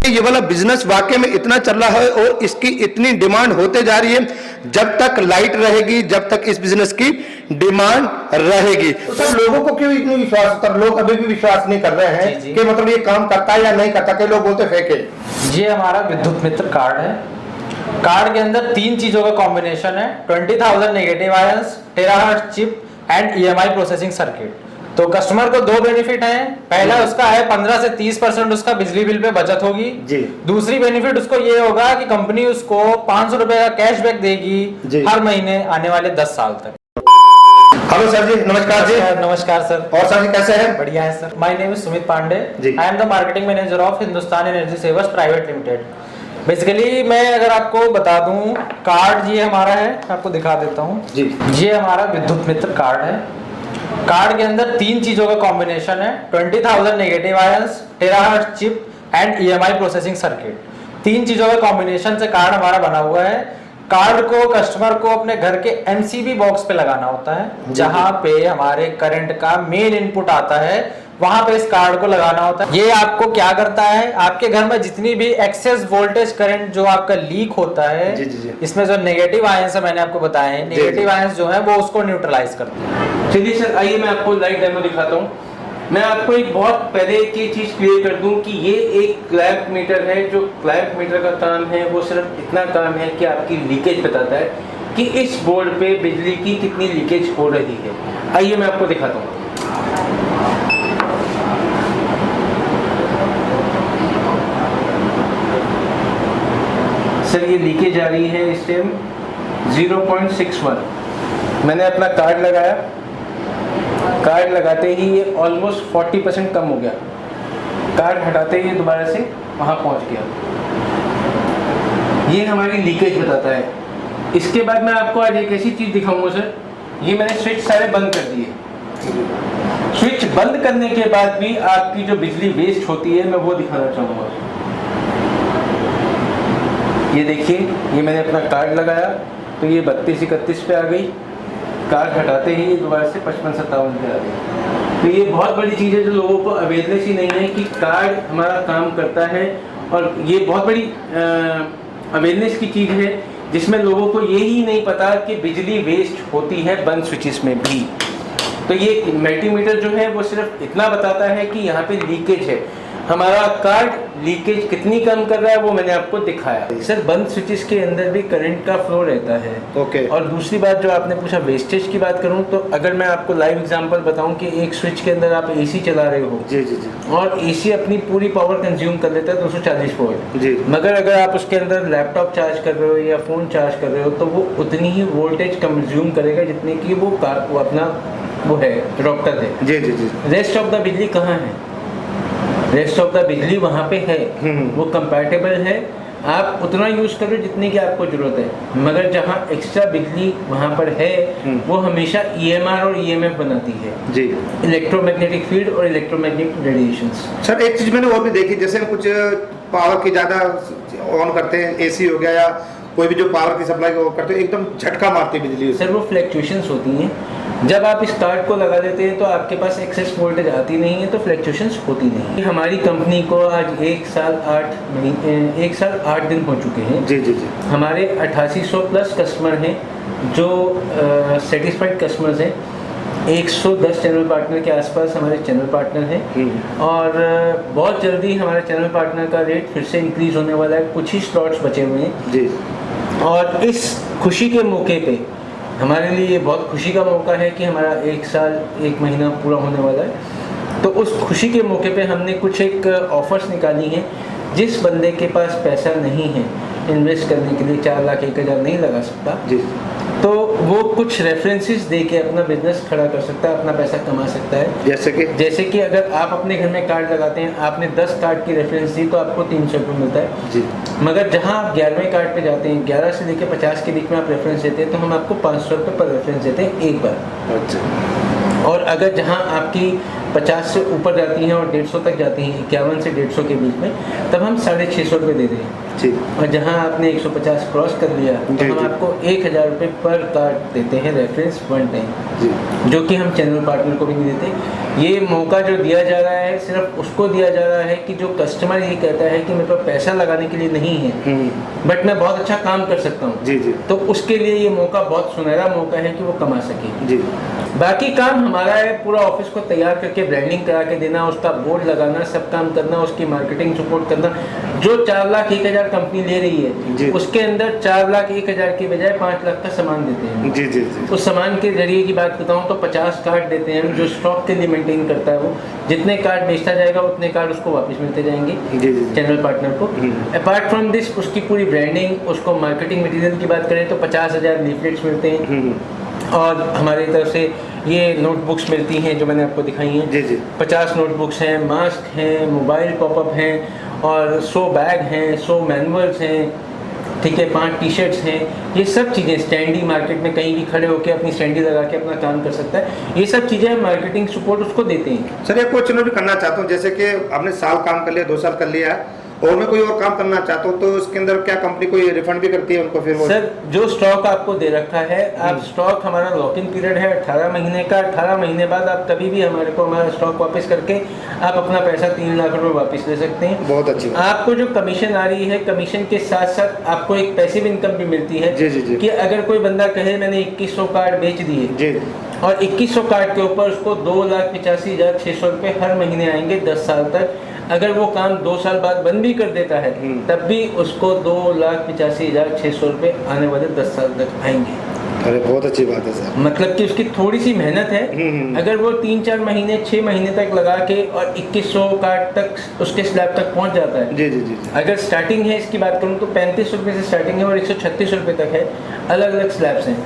ये वाला बिजनेस वाकई में इतना चल रहा है और इसकी इतनी डिमांड होते जा रही है, जब तक लाइट रहेगी, जब तक इस बिजनेस की डिमांड रहेगी। तो सर लोगों को क्यों इतनी विश्वास होता है? लोग अभी भी विश्वास नहीं कर रहे हैं कि मतलब ये काम करता है या नहीं करता। कई लोग बोलते फेक है। ये हमारा विद्युत मित्र कार्ड है। कार्ड के अंदर 3 चीजों का कॉम्बिनेशन है, 20,000 negative ions, terahertz chip and EMI processing circuit. तो कस्टमर को 2 बेनिफिट हैं। पहला उसका है 15 से 30% उसका बिजली बिल पे बचत होगी जी। दूसरी बेनिफिट उसको ये होगा कि कंपनी उसको 500 रुपए का कैशबैक देगी हर महीने आने वाले 10 साल तक। हेलो सर जी, नमस्कार जी। नमस्कार सर। और सर जी कैसे हैं? बढ़िया है sir. My name is Sumit Pandey. I am the marketing manager of Hindustan Energy Savers Private Limited. Basically मैं अगर आपको बता दूं, कार्ड ये हमारा है, आपको दिखा देता हूं जी। ये हमारा विद्युत मित्र कार्ड है। कार्ड के अंदर 3 चीजों का कॉम्बिनेशन है, 20,000 negative ions, terahertz chip and EMI processing circuit. 3 चीजों का कॉम्बिनेशन से कार्ड हमारा बना हुआ है। कार्ड को कस्टमर को अपने घर के MCB बॉक्स पे लगाना होता है, जहां पे हमारे करंट का मेन इनपुट आता है, वहां पे इस कार्ड को लगाना होता है। ये आपको क्या करता है, आपके घर में जितनी भी एक्सेस वोल्टेज करंट जो आपका लीक होता है जी। इसमें जो नेगेटिव आयंस है, मैंने आपको बताया है, नेगेटिव आयंस जो है वो उसको न्यूट्रलाइज करते हैं। चलिए सर, आइए मैं आपको लाइव डेमो दिखाता हूँ। मैं आपको एक बहुत पहले की चीज क्लियर कर दूं कि ये एक क्लैंप मीटर है। जो क्लैंप मीटर का काम है वो सिर्फ इतना काम है कि आपकी लीकेज बताता है कि इस बोर्ड पे बिजली की कितनी लीकेज हो रही है। आइए मैं आपको दिखाता हूँ। सर ये लीकेज आ रही है इस टाइम 0.61। मैंने अपना कार्ड लगाया, कार्ड लगाते ही ये ऑलमोस्ट 40% कम हो गया। कार्ड हटाते ही दोबारा से वहाँ पहुँच गया। ये हमारी लीकेज बताता है। इसके बाद मैं आपको आज एक ऐसी चीज़ दिखाऊंगा सर। ये मैंने स्विच सारे बंद कर दिए। स्विच बंद करने के बाद भी आपकी जो बिजली वेस्ट होती है, मैं वो दिखाना चाहूँगा। ये देखिए, ये मैंने अपना कार्ड लगाया तो ये 32-31 पे आ गई। कार्ड हटाते ही दोबारा से 55-57 पे आ गई। तो ये बहुत बड़ी चीज़ है जो लोगों को अवेयरनेस ही नहीं है कि कार्ड हमारा काम करता है। और ये बहुत बड़ी अवेयरनेस की चीज़ है जिसमें लोगों को ये ही नहीं पता कि बिजली वेस्ट होती है बंद स्विचेस में भी। तो ये मल्टीमीटर जो है वो सिर्फ इतना बताता है कि यहाँ पे लीकेज है। हमारा कार्ड लीकेज कितनी कम कर रहा है वो मैंने आपको दिखाया। सर बंद स्विचेस के अंदर भी करंट का फ्लो रहता है। ओके। और दूसरी बात जो आपने पूछा वेस्टेज की बात करूं, तो अगर मैं आपको लाइव एग्जांपल बताऊं कि एक स्विच के अंदर आप AC चला रहे हो जी, और AC अपनी पूरी पावर कंज्यूम कर लेता है 240 वोल्ट जी, मगर अगर आप उसके अंदर लैपटॉप चार्ज कर रहे हो या फ़ोन चार्ज कर रहे हो तो वो उतनी ही वोल्टेज कंज्यूम करेगा जितनी की वो अपना वो है रॉकटर है जी। रेस्ट ऑफ द बिजली कहाँ है? रेस्ट ऑफ द बिजली वहाँ पे है, वो कंपैटिबल है। आप उतना यूज करो जितनी की आपको जरूरत है, मगर जहाँ एक्स्ट्रा बिजली वहाँ पर है वो हमेशा EMR और EMF बनाती है जी, इलेक्ट्रोमैग्नेटिक फील्ड और इलेक्ट्रोमैग्नेटिक रेडिएशंस। सर एक चीज मैंने वो भी देखी, जैसे कुछ पावर की ज्यादा ऑन करते हैं, AC हो गया या कोई भी जो पावर की सप्लाई को करते हैं, एकदम झटका मारती है बिजली। सर वो फ्लैक्चुएशंस होती हैं। जब आप इस कार्ड को लगा देते हैं तो आपके पास एक्सेस वोल्टेज आती नहीं है, तो फ्लैक्चुएशंस होती नहीं। हमारी कंपनी को आज 1 साल 8 दिन हो चुके हैं जी। हमारे 8800 प्लस कस्टमर हैं जो सेटिस्फाइड कस्टमर्स हैं। 110 चैनल पार्टनर के आसपास हमारे चैनल पार्टनर हैं और बहुत जल्दी हमारे चैनल पार्टनर का रेट फिर से इंक्रीज होने वाला है। कुछ ही स्लॉट्स बचे हुए हैं जी। और इस खुशी के मौके पे हमारे लिए ये बहुत खुशी का मौका है कि हमारा 1 साल 1 महीना पूरा होने वाला है। तो उस खुशी के मौके पे हमने कुछ एक ऑफर्स निकाली हैं। जिस बंदे के पास पैसा नहीं है इन्वेस्ट करने के लिए, 4 लाख 1 हज़ार नहीं लगा सकता जी, तो वो कुछ रेफरेंसेस दे के अपना बिजनेस खड़ा कर सकता है, अपना पैसा कमा सकता है। जैसे कि अगर आप अपने घर में कार्ड लगाते हैं, आपने 10 कार्ड की रेफरेंस दी तो आपको 300 रुपये मिलता है जी। मगर जहां आप 11वें कार्ड पे जाते हैं, 11 से लेकर 50 के बीच में आप रेफरेंस देते हैं, तो हम आपको 500 रुपये पर रेफरेंस देते हैं एक बार। अच्छा। और अगर जहाँ आपकी 50 से ऊपर जाती हैं और 150 तक जाती हैं, 51 से 150 के बीच में, तब हम 650 रुपये दे दें जी। और जहाँ आपने 150 क्रॉस कर लिया तो हम आपको 1000 रुपये पर कार्ड देते हैं रेफरेंस वन टाइम, जो कि हम चैनल पार्टनर को भी नहीं देते। ये मौका जो दिया जा रहा है सिर्फ उसको दिया जा रहा है कि जो कस्टमर ये कहता है कि मेरे पास पैसा लगाने के लिए नहीं है बट मैं बहुत अच्छा काम कर सकता हूँ जी जी, तो उसके लिए ये मौका बहुत सुनहरा मौका है कि वो कमा सके जी। बाकी काम हमारा है पूरा ऑफिस को तैयार करके ब्रांडिंग करा के देना, उसका बोर्ड लगाना, सब काम करना, उसकी मार्केटिंग सपोर्ट करना। जो 4,01,000 कंपनी ले रही है उसके अंदर 4,01,000 के बजाय 5 लाख का सामान देते हैं जी जी जी। उस सामान के जरिए की बात बताऊं तो 50 कार्ड देते हैं जो स्टॉक के लिए मेंटेन करता है। वो जितने कार्ड बेचता जाएगा उतने कार्ड उसको वापस मिलते जाएंगे जी जी। चैनल पार्टनर को। अपार्ट फ्रॉम दिस उसकी पूरी ब्रांडिंग, उसको मार्केटिंग मटेरियल की बात करें तो 50,000 लीफलेट्स मिलते हैं और हमारी तरफ से ये नोटबुक्स मिलती हैं जो मैंने आपको दिखाई हैं जी जी। 50 नोटबुक्स हैं, मास्क हैं, मोबाइल पॉपअप हैं और 100 बैग हैं, 100 मैनुअल्स हैं, ठीक है, 5 टी शर्ट्स हैं। ये सब चीज़ें स्टैंडी मार्केट में कहीं भी खड़े होकर अपनी स्टैंडी लगा के अपना काम कर सकता है। ये सब चीज़ें हम मार्केटिंग सपोर्ट उसको देते हैं। सर एक क्वेश्चन भी करना चाहता हूँ, जैसे कि आपने साल काम कर लिया, 2 साल कर लिया और मैं कोई और काम करना चाहता हूँ तो उसके अंदर क्या कंपनी कोई रिफंड भी करती है उनको? फिर वो सर जो स्टॉक आपको दे रखा है, आप स्टॉक हमारा लॉक इन पीरियड है 18 महीने का। 18 महीने बाद आप कभी भी हमारे को हमारा स्टॉक वापस करके आप अपना पैसा 3 लाख रुपए वापस ले सकते हैं। बहुत अच्छी बात। आपको जो कमीशन आ रही है, कमीशन के साथ साथ आपको एक पैसिव इनकम भी मिलती है जी जी जी। कि अगर कोई बंदा कहे मैंने 2100 कार्ड बेच दिए जी और 2100 कार्ड के ऊपर उसको 2,85,600 रुपये हर महीने आएंगे 10 साल तक। अगर वो काम 2 साल बाद बंद भी कर देता है तब भी उसको 2,85,600 रुपये आने वाले 10 साल तक आएंगे। अरे बहुत अच्छी बात है सर। मतलब कि उसकी थोड़ी सी मेहनत है। अगर वो 3-4 महीने 6 महीने तक लगा के और 2100 कार्ड तक उसके स्लैब तक पहुंच जाता है। जी जी जी। अगर स्टार्टिंग है इसकी बात करूं तो 35 रुपये से स्टार्टिंग है और 136 रुपये तक है। अलग अलग स्लैब्स हैं।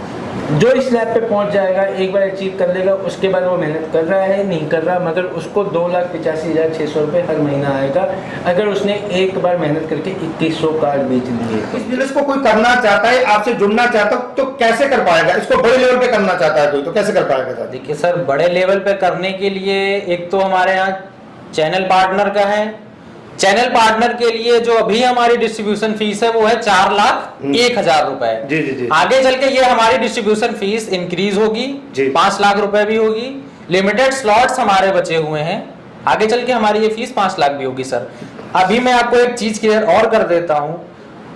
जो इस स्लैब पे पहुंच जाएगा, एक बार अचीव कर लेगा, उसके बाद वो मेहनत कर रहा है नहीं कर रहा, मगर उसको 2,85,600 रुपये हर महीना आएगा अगर उसने एक बार मेहनत करके 2100 कार्ड बेच लिए। इस बिजनेस को कोई करना चाहता है, आपसे जुड़ना चाहता है तो कैसे कर पाएगा? इसको बड़े लेवल पे करना चाहता है कोई तो कैसे कर पाएगा सर? देखिए सर, बड़े लेवल पे करने के लिए एक तो हमारे यहाँ चैनल पार्टनर का है। चैनल पार्टनर के लिए जो अभी हमारी डिस्ट्रीब्यूशन फीस है वो है 4,01,000 रुपए। जी जी जी। आगे चल के ये हमारी डिस्ट्रीब्यूशन फीस इंक्रीज होगी, 5 लाख रुपए भी होगी। लिमिटेड स्लॉट्स हमारे बचे हुए हैं, आगे चल के हमारी ये फीस 5 लाख भी होगी सर। अभी मैं आपको एक चीज क्लियर और कर देता हूँ,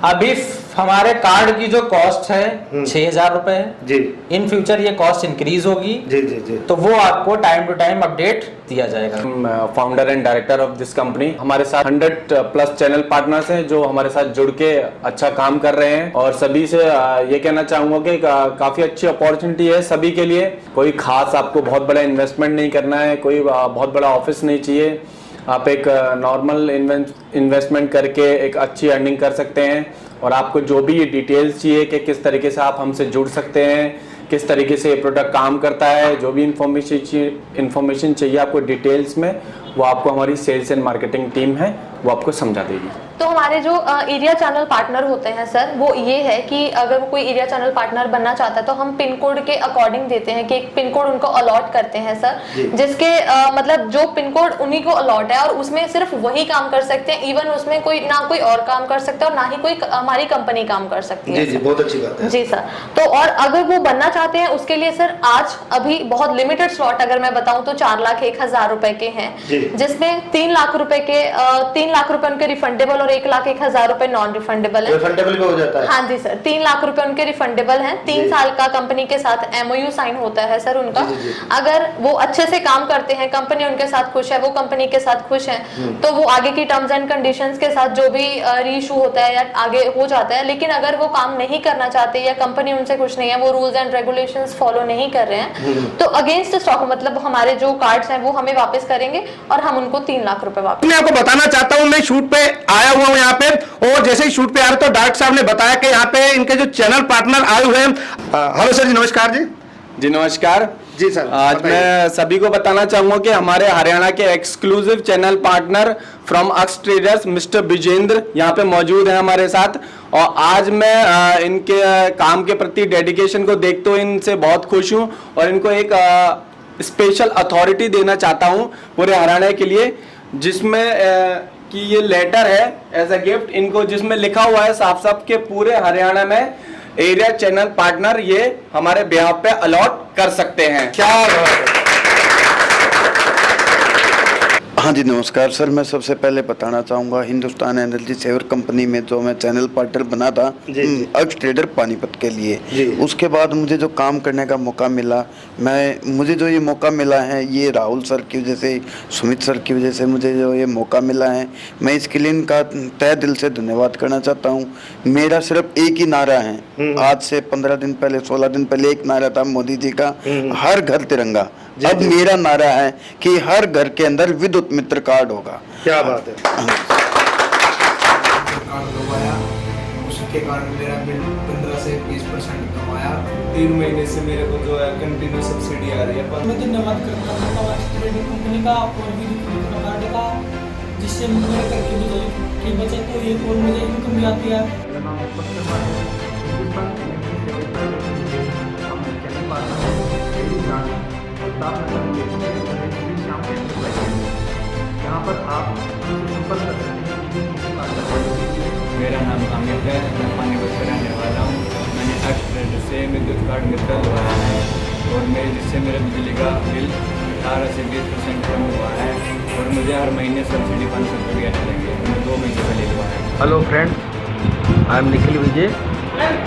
अभी हमारे कार्ड की जो कॉस्ट है 6,000 रुपए है जी। इन फ्यूचर ये कॉस्ट इंक्रीज होगी जी जी जी। तो वो आपको टाइम टू टाइम अपडेट दिया जाएगा। Founder and director of this company. हमारे साथ 100+ चैनल पार्टनर्स हैं जो हमारे साथ जुड़ के अच्छा काम कर रहे हैं और सभी से ये कहना चाहूंगा कि काफी अच्छी अपॉर्चुनिटी है सभी के लिए। कोई खास आपको बहुत बड़ा इन्वेस्टमेंट नहीं करना है, कोई बहुत बड़ा ऑफिस नहीं चाहिए। आप एक नॉर्मल इन्वेस्टमेंट करके एक अच्छी अर्निंग कर सकते हैं और आपको जो भी डिटेल्स चाहिए कि किस तरीके से आप हमसे जुड़ सकते हैं, किस तरीके से ये प्रोडक्ट काम करता है, जो भी इंफॉर्मेशन चाहिए आपको डिटेल्स में, वो आपको हमारी सेल्स एंड मार्केटिंग टीम है वो आपको समझा देगी। तो हमारे जो एरिया चैनल पार्टनर होते हैं सर, वो ये है कि अगर वो कोई एरिया चैनल पार्टनर बनना चाहता है तो हम पिन कोड के अकॉर्डिंग देते हैं कि एक पिन कोड उनको अलॉट करते हैं सर, जिसके मतलब जो पिन कोड उन्हीं को अलॉट है और उसमें सिर्फ वही काम कर सकते हैं। इवन उसमें कोई ना कोई और काम कर सकता है और ना ही कोई हमारी कंपनी काम कर सकती है। जी जी, बहुत अच्छी बात है जी सर। तो और अगर वो बनना चाहते हैं उसके लिए सर आज अभी बहुत लिमिटेड स्लॉट अगर मैं बताऊं तो 4,01,000 रुपए के हैं, जिसमें 3 लाख रुपए के 3 लाख रुपए उनके रिफंडेबल और 1,01,000 रुपए नॉन रिफंडेबल है। रिफंडेबल भी हो जाता है? हाँ जी सर, 3 लाख रुपए उनके रिफंडेबल हैं। 3 साल का कंपनी के साथ MOU साइन होता है सर उनका। अगर वो अच्छे से काम करते हैं, कंपनी उनके साथ खुश है, वो कंपनी के साथ खुश है, तो वो आगे की टर्म्स एंड कंडीशंस के साथ जो भी रीइशू होता है या आगे हो जाता है। लेकिन अगर वो काम नहीं करना चाहते या कंपनी उनसे खुश नहीं है, वो रूल्स एंड रेगुलेशंस फॉलो नहीं कर रहे हैं, तो अगेंस्ट स्टॉक मतलब हमारे जो कार्ड्स हैं वो हमें वापस करेंगे और हम उनको 3 लाख रुपए वापस। मैं आपको बताना चाहता हूं, मैं शूट पे आया हुआ हूं यहाँ पे और जैसे ही शूट पे आ रहे तो डायरेक्टर साहब ने बताया कि यहाँ पे इनके जो चैनल पार्टनर आए हुए हैं। हेलो सर जी, नमस्कार जी। जी नमस्कार जी सर। आज मैं सभी को बताना चाहूंगा कि हमारे हरियाणा के exclusive channel partner from Aks traders mister Vijender यहाँ पे मौजूद है हमारे साथ और आज मैं इनके काम के प्रति डेडिकेशन को देखते हुए इनसे बहुत खुश हूँ और इनको एक स्पेशल अथॉरिटी देना चाहता हूं पूरे हरियाणा के लिए, जिसमें कि ये लेटर है एज अ गिफ्ट इनको, जिसमें लिखा हुआ है साफ साफ के पूरे हरियाणा में एरिया चैनल पार्टनर ये हमारे बिहाफ पे अलॉट कर सकते हैं। क्या बात है। हाँ जी नमस्कार सर, मैं सबसे पहले बताना चाहूँगा हिंदुस्तान एनर्जी सेवर कंपनी में जो मैं चैनल पार्टनर बना था अक्ष ट्रेडर पानीपत के लिए, उसके बाद मुझे जो काम करने का मौका मिला, मुझे जो ये मौका मिला है ये राहुल सर की वजह से, सुमित सर की वजह से मुझे जो ये मौका मिला है, मैं इसके लिए इनका तहे दिल से धन्यवाद करना चाहता हूँ। मेरा सिर्फ एक ही नारा है, आज से 15 दिन पहले 16 दिन पहले एक नारा था मोदी जी का, हर घर तिरंगा। अब मेरा नारा है कि हर घर के अंदर विद्युत मित्र कार्ड होगा। क्या बात है। कार्ड लगवाया, उसके कारण मेरा बिल 15 से 20% कम आया। 3 महीने से मेरे को जो है कंटिन्यू सब्सिडी आ रही है। पर मैं धन्यवाद करता हूँ ट्रेडिंग कंपनी का और भी कार्ड का, जिससे मेरे घर की बिजली की बचत हुई है और मुझे इनकम भी आती है। मेरा नाम अमित है, मैं पानीपत का रहने वाला हूँ। मैंने अक्ष ट्रेडर से विद्युत कार्ड मित्र लगवाया है और जिससे मेरे बिजली का बिल 18 से 20% कम हुआ है और मुझे हर महीने सब्सिडी 500 रुपये आने लगे। मैंने 2 महीने पहले लगवाया है। Hello friends, I am Nikhil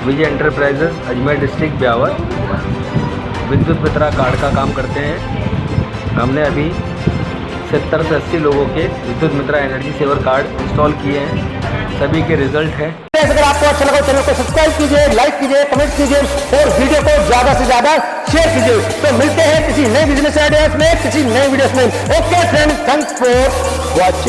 Vijay enterprises Ajmer district Beawar. विद्युत मित्रा कार्ड का काम करते हैं। हमने अभी 70 से 80 लोगों के विद्युत मित्रा एनर्जी सेवर कार्ड इंस्टॉल किए हैं, सभी के रिजल्ट हैं। अगर आपको अच्छा लगा चैनल को सब्सक्राइब कीजिए, लाइक कीजिए, कमेंट कीजिए और वीडियो को ज्यादा से ज्यादा शेयर कीजिए। तो मिलते हैं किसी नए बिजनेस आइडियाज में, किसी नए वीडियोस में। Okay friends, thanks for watching.